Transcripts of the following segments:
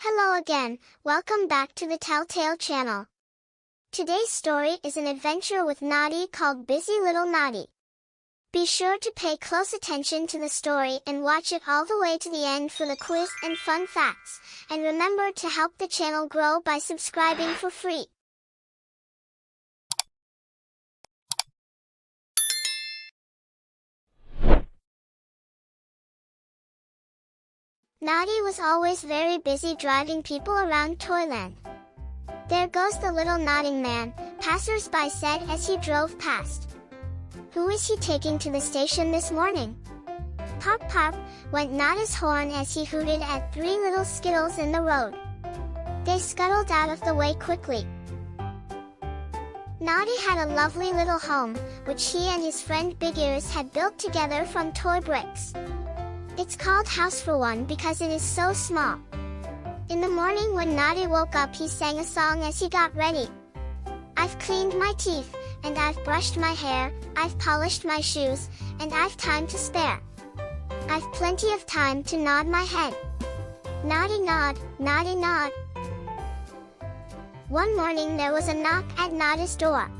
Hello again, welcome back to the Telltale channel. Today's story is an adventure with Noddy called Busy Little Noddy. Be sure to pay close attention to the story and watch it all the way to the end for the quiz and fun facts, and remember to help the channel grow by subscribing for free. Noddy was always very busy driving people around Toyland. "There goes the little nodding man," passers-by said as he drove past. "Who is he taking to the station this morning?" "Pop pop," went Noddy's horn as he hooted at three little skittles in the road. They scuttled out of the way quickly. Noddy had a lovely little home, which he and his friend Big Ears had built together from toy bricks. It's called House for One because it is so small. In the morning when Noddy woke up, he sang a song as he got ready. "I've cleaned my teeth, and I've brushed my hair, I've polished my shoes, and I've time to spare. I've plenty of time to nod my head. Noddy nod, Noddy nod." One morning there was a knock at Noddy's door.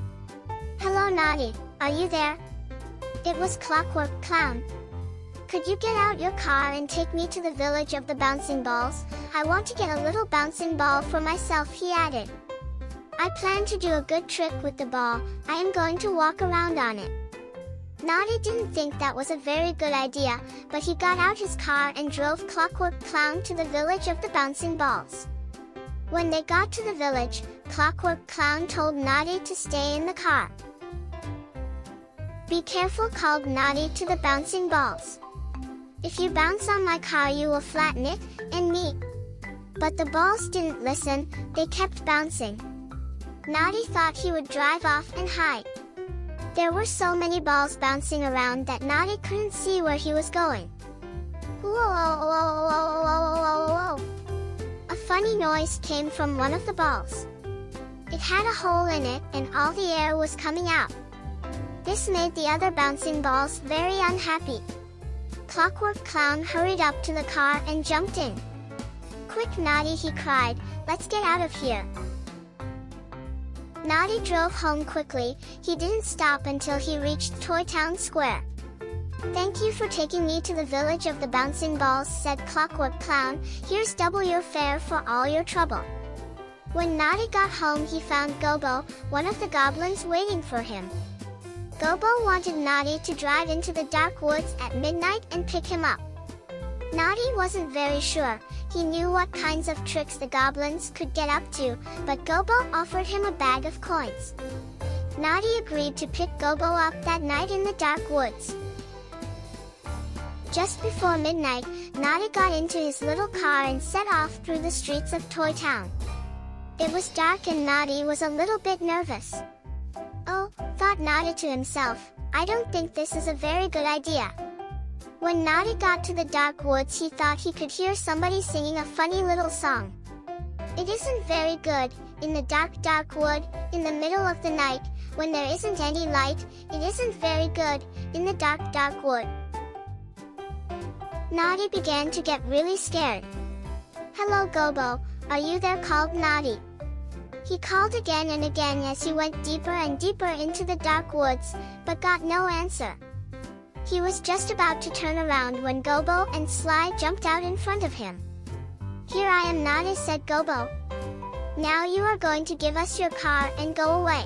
"Hello Noddy, are you there?" It was Clockwork Clown. "Could you get out your car and take me to the village of the bouncing balls? I want to get a little bouncing ball for myself," he added. "I plan to do a good trick with the ball. I am going to walk around on it." Noddy didn't think that was a very good idea, but he got out his car and drove Clockwork Clown to the village of the bouncing balls. When they got to the village, Clockwork Clown told Noddy to stay in the car. "Be careful," called Noddy to the bouncing balls. "If you bounce on my car you will flatten it, and me." But the balls didn't listen, they kept bouncing. Noddy thought he would drive off and hide. There were so many balls bouncing around that Noddy couldn't see where he was going. Whoa! A funny noise came from one of the balls. It had a hole in it and all the air was coming out. This made the other bouncing balls very unhappy. Clockwork Clown hurried up to the car and jumped in. "Quick Noddy," he cried, "let's get out of here." Noddy drove home quickly. He didn't stop until he reached Toy Town Square. "Thank you for taking me to the village of the bouncing balls," said Clockwork Clown. "Here's double your fare for all your trouble." When Noddy got home he found Gobo, one of the goblins, waiting for him. Gobo wanted Noddy to drive into the dark woods at midnight and pick him up. Noddy wasn't very sure. He knew what kinds of tricks the goblins could get up to, but Gobo offered him a bag of coins. Noddy agreed to pick Gobo up that night in the dark woods. Just before midnight, Noddy got into his little car and set off through the streets of Toy Town. It was dark and Noddy was a little bit nervous. "Oh," thought Noddy to himself, "I don't think this is a very good idea." When Noddy got to the dark woods he thought he could hear somebody singing a funny little song. "It isn't very good, in the dark dark wood, in the middle of the night, when there isn't any light, it isn't very good, in the dark dark wood." Noddy began to get really scared. "Hello Gobo, are you there?" called Noddy. He called again and again as he went deeper and deeper into the dark woods, but got no answer. He was just about to turn around when Gobo and Sly jumped out in front of him. "Here I am Noddy," said Gobo. "Now you are going to give us your car and go away."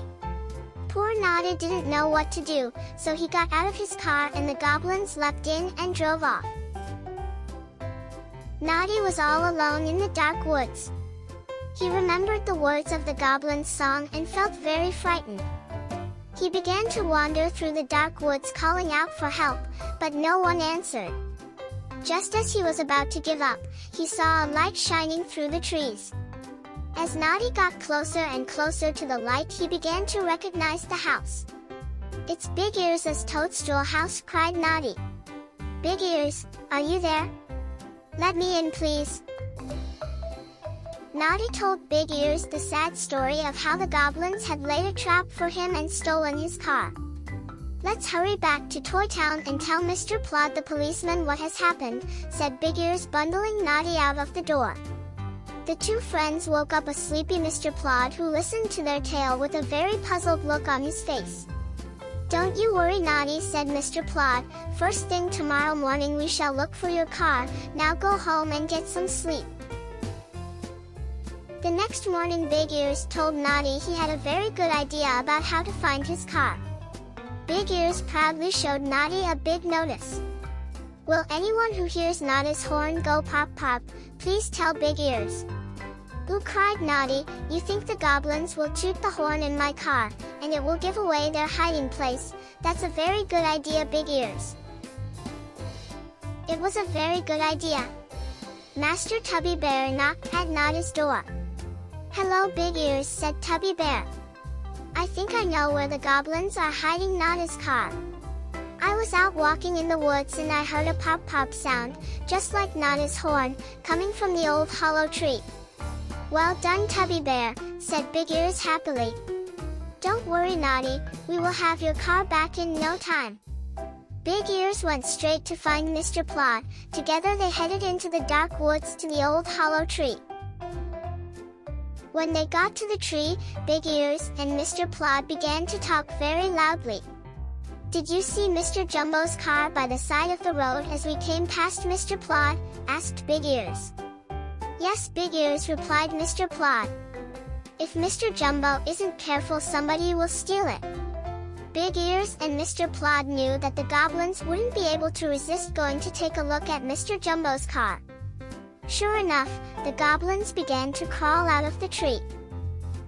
Poor Noddy didn't know what to do, so he got out of his car and the goblins leapt in and drove off. Noddy was all alone in the dark woods. He remembered the words of the goblin's song and felt very frightened. He began to wander through the dark woods calling out for help, but no one answered. Just as he was about to give up, he saw a light shining through the trees. As Noddy got closer and closer to the light he began to recognize the house. "It's Big Ears' toadstool house," cried Noddy. "Big Ears, are you there? Let me in please." Noddy told Big Ears the sad story of how the goblins had laid a trap for him and stolen his car. "Let's hurry back to Toy Town and tell Mr. Plod the policeman what has happened," said Big Ears, bundling Noddy out of the door. The two friends woke up a sleepy Mr. Plod, who listened to their tale with a very puzzled look on his face. "Don't you worry, Noddy," said Mr. Plod. "First thing tomorrow morning we shall look for your car. Now go home and get some sleep." The next morning Big Ears told Noddy he had a very good idea about how to find his car. Big Ears proudly showed Noddy a big notice. "Will anyone who hears Noddy's horn go pop pop, please tell Big Ears." "Ooh," cried Noddy, "you think the goblins will toot the horn in my car, and it will give away their hiding place? That's a very good idea, Big Ears." It was a very good idea. Master Tubby Bear knocked at Noddy's door. "Hello, Big Ears," said Tubby Bear. "I think I know where the goblins are hiding Noddy's car. I was out walking in the woods and I heard a pop-pop sound, just like Noddy's horn, coming from the old hollow tree." "Well done, Tubby Bear," said Big Ears happily. "Don't worry, Noddy, we will have your car back in no time." Big Ears went straight to find Mr. Plod. Together they headed into the dark woods to the old hollow tree. When they got to the tree, Big Ears and Mr. Plod began to talk very loudly. "Did you see Mr. Jumbo's car by the side of the road as we came past, Mr. Plod?" asked Big Ears. "Yes, Big Ears," replied Mr. Plod. "If Mr. Jumbo isn't careful, somebody will steal it." Big Ears and Mr. Plod knew that the goblins wouldn't be able to resist going to take a look at Mr. Jumbo's car. Sure enough, the goblins began to crawl out of the tree.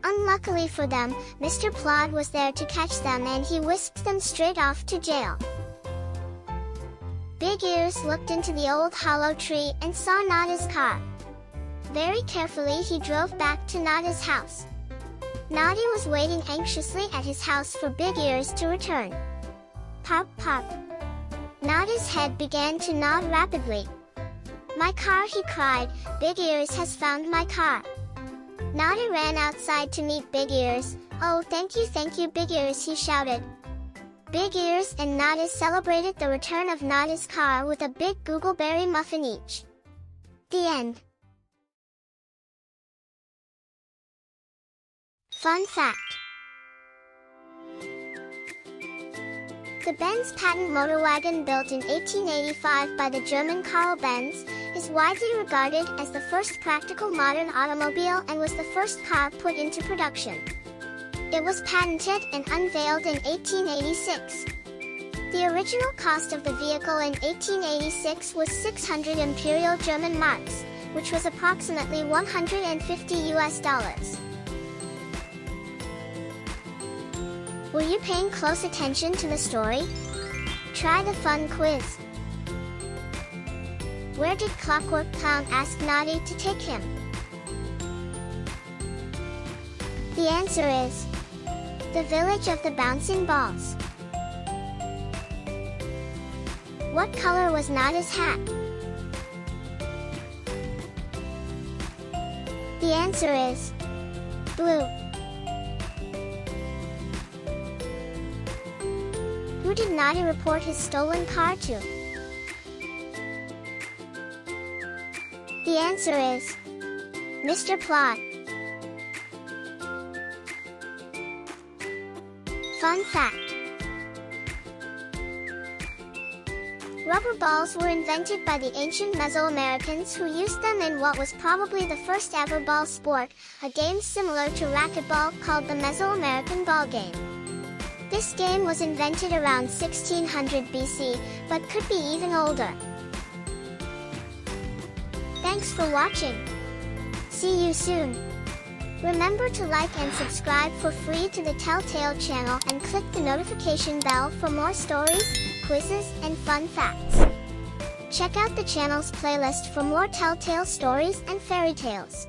Unluckily for them, Mr. Plod was there to catch them and he whisked them straight off to jail. Big Ears looked into the old hollow tree and saw Noddy's car. Very carefully he drove back to Noddy's house. Noddy was waiting anxiously at his house for Big Ears to return. Pop pop. Noddy's head began to nod rapidly. "My car," he cried. "Big Ears has found my car." Noddy ran outside to meet Big Ears. "Oh, thank you, Big Ears," he shouted. Big Ears and Noddy celebrated the return of Noddy's car with a big googleberry muffin each. The end. Fun fact. The Benz patent motor wagon, built in 1885 by the German Karl Benz, is widely regarded as the first practical modern automobile and was the first car put into production. It was patented and unveiled in 1886. The original cost of the vehicle in 1886 was 600 Imperial German marks, which was approximately $150. Were you paying close attention to the story? Try the fun quiz. Where did Clockwork Clown ask Noddy to take him? The answer is the village of the bouncing balls. What color was Noddy's hat? The answer is blue. Who did Noddy report his stolen car to? The answer is Mr. Plod. Fun fact. Rubber balls were invented by the ancient Mesoamericans, who used them in what was probably the first ever ball sport, a game similar to racquetball called the Mesoamerican ball game. This game was invented around 1600 BC, but could be even older. Thanks for watching. See you soon. Remember to like and subscribe for free to the Telltale channel and click the notification bell for more stories, quizzes, and fun facts. Check out the channel's playlist for more Telltale stories and fairy tales.